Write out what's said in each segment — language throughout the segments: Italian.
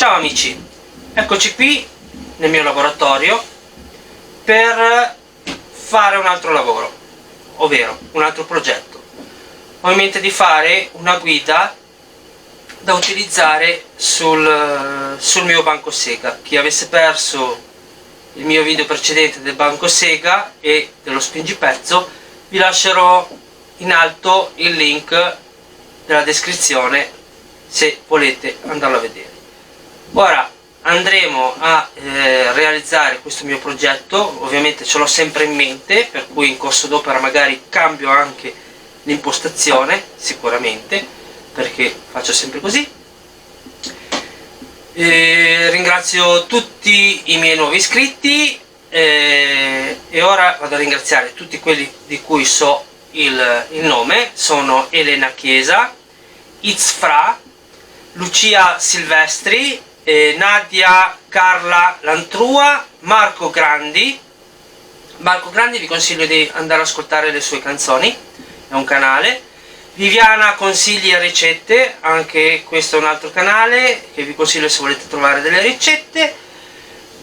Ciao amici, eccoci qui nel mio laboratorio per fare un altro lavoro, ovvero un altro progetto. Ho in mente di fare una guida da utilizzare sul mio banco Sega. Chi avesse perso il mio video precedente del banco Sega e dello spingipezzo, vi lascerò in alto il link della descrizione se volete andarlo a vedere. Ora andremo a realizzare questo mio progetto. Ovviamente ce l'ho sempre in mente, per cui in corso d'opera magari cambio anche l'impostazione, sicuramente, perché faccio sempre così. Ringrazio tutti i miei nuovi iscritti e ora vado a ringraziare tutti quelli di cui so il nome. Sono Elena Chiesa, Itzfra, Lucia Silvestri, Nadia Carla Lantrua, Marco Grandi. Marco Grandi vi consiglio di andare ad ascoltare le sue canzoni, è un canale. Viviana Consigli e Ricette, anche questo è un altro canale che vi consiglio se volete trovare delle ricette.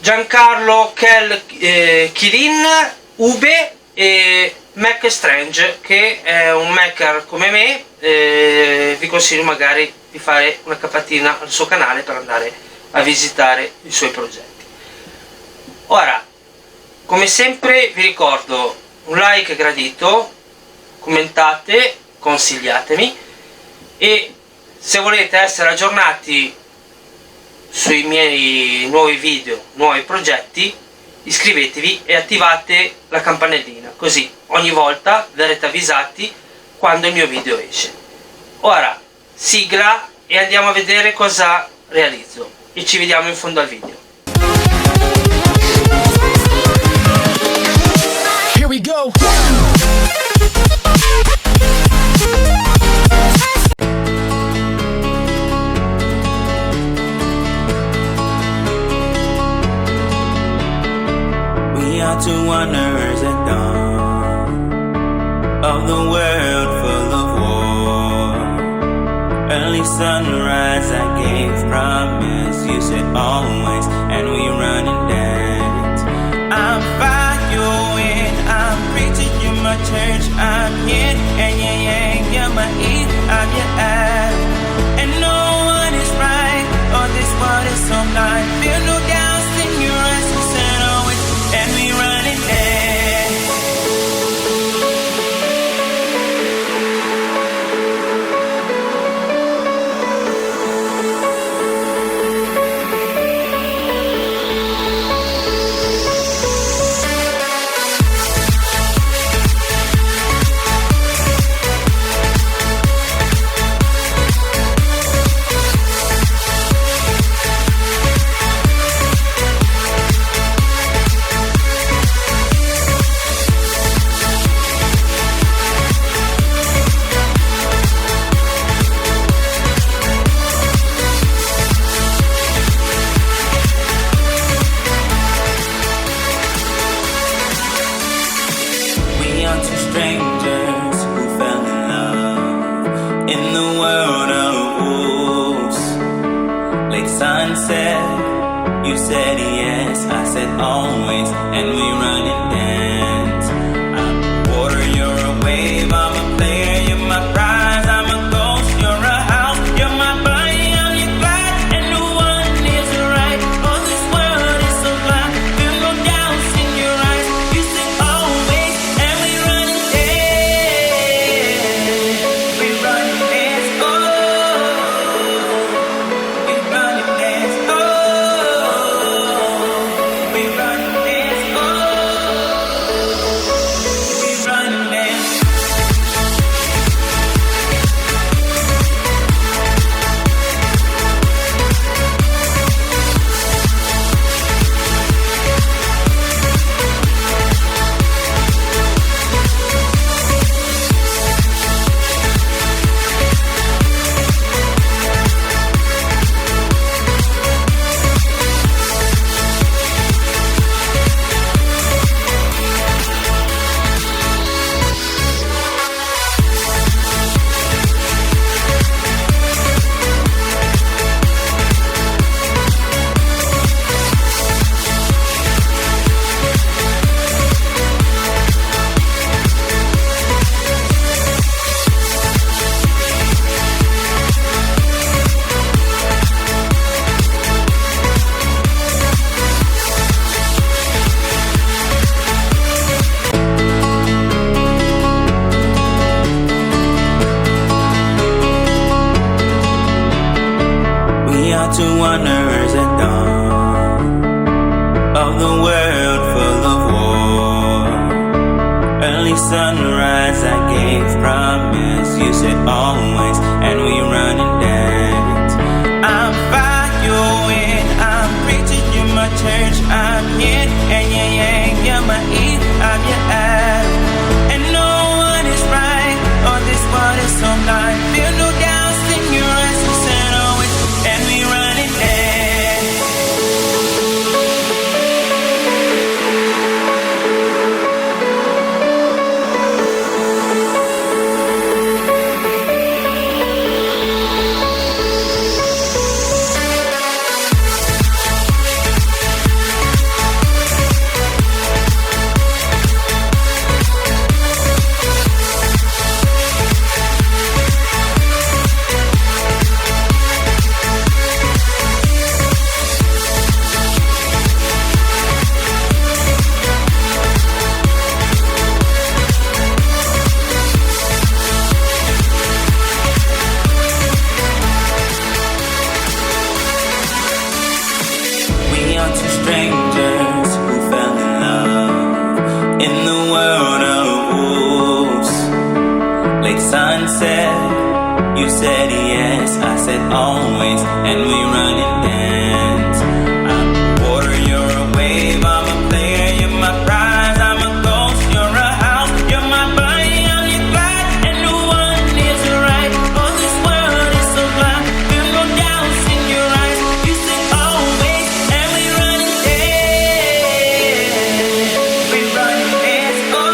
Giancarlo Kilin, Ube e Mac Strange, che è un maker come me. Vi consiglio magari di fare una capatina al suo canale per andare a visitare i suoi progetti. Ora, come sempre vi ricordo un like gradito, commentate, consigliatemi, e se volete essere aggiornati sui miei nuovi video, nuovi progetti, iscrivetevi e attivate la campanellina, così ogni volta verrete avvisati quando il mio video esce. Ora sigla e andiamo a vedere cosa realizzo e ci vediamo in fondo al video. Here we go. We are two wanderers at dawn of the world full of war. Early sunrise, I gave promise. You said always, and we run and dance. I'm following, I'm preaching, you're my church. I'm here, and you're my ear, I'm your eye. And no one is right, oh, this world is so blind. Feel no doubts in your eyes, you said always, and we run and dance. Strangers who fell in love in the world of wolves. Late sunset, you said yes, I said always, and we run and dance. I'm a water, you're a wave, I'm a player, you're my prize, I'm a ghost, you're a house, you're my body, I'm your glide, and no one is right. Oh, this world is so blind, feel no doubts in your eyes. You said always, and we run and dance. We run and dance, oh. We run and dance, oh. We run and dance, oh. wanderers at dawn of the world full of war. Early sunrise, I gave promise. You said always, and we run and dance. I'm following, I'm preaching, you're my church. I'm yin and yang yang, you're my eve, I'm your ab. And no one is right, or this world is so blind. Feel no doubts in your eyes, you said always, and we run and dance. We are two strangers who fell in love in the world of wolves. Late sunset, you said yes, I said always, and we run and dance. I'm a water, you're a wave, I'm a player, you're my prize, I'm a ghost, you're a house, you're my body, I'm your glide, and no one is right. Oh, this world is so blind, feel no doubts in your eyes. You said always, and we run and dance. We run and dance, oh.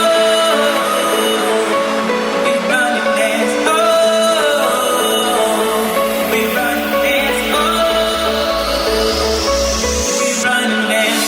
We run and dance, oh. We run and dance, oh. We run and dance.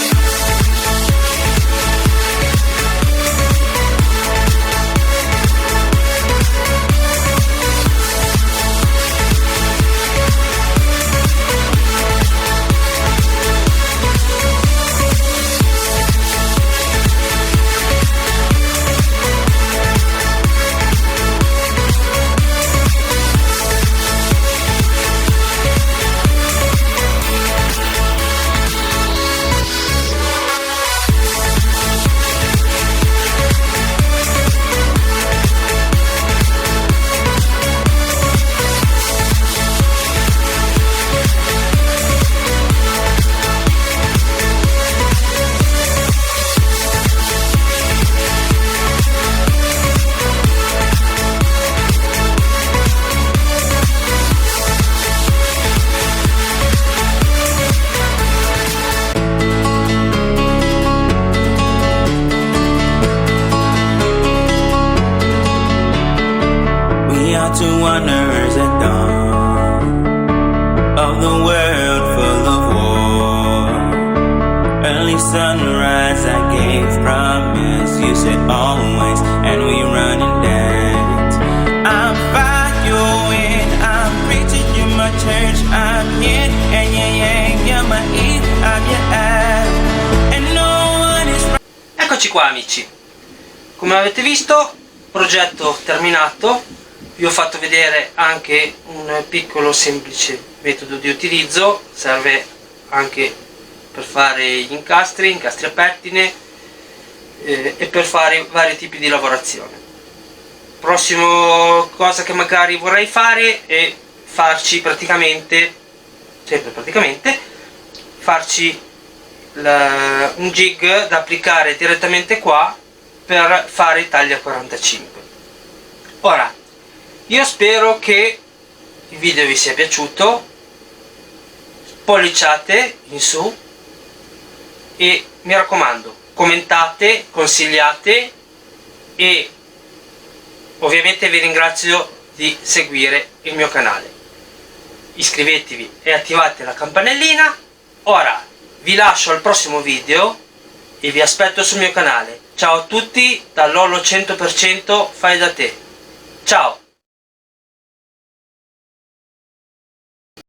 We are two wanderers at dawn of the world full of war. Early sunrise, I gave promise. You said always, and we run and dance. I'm following, I'm preaching, you're my church. I'm yin and yang yang, you're my eve, I'm your ab. And no one is right. Eccoci qua amici, come avete visto, progetto terminato. Vi ho fatto vedere anche un piccolo semplice metodo di utilizzo, serve anche per fare gli incastri a pettine e per fare vari tipi di lavorazione. Prossimo cosa che magari vorrei fare è farci farci un jig da applicare direttamente qua per fare i tagli a 45. Ora, io spero che il video vi sia piaciuto, polliciate in su e mi raccomando, commentate, consigliate e ovviamente vi ringrazio di seguire il mio canale. Iscrivetevi e attivate la campanellina. Ora vi lascio al prossimo video e vi aspetto sul mio canale. Ciao a tutti da Lollo 100% fai da te. Ciao!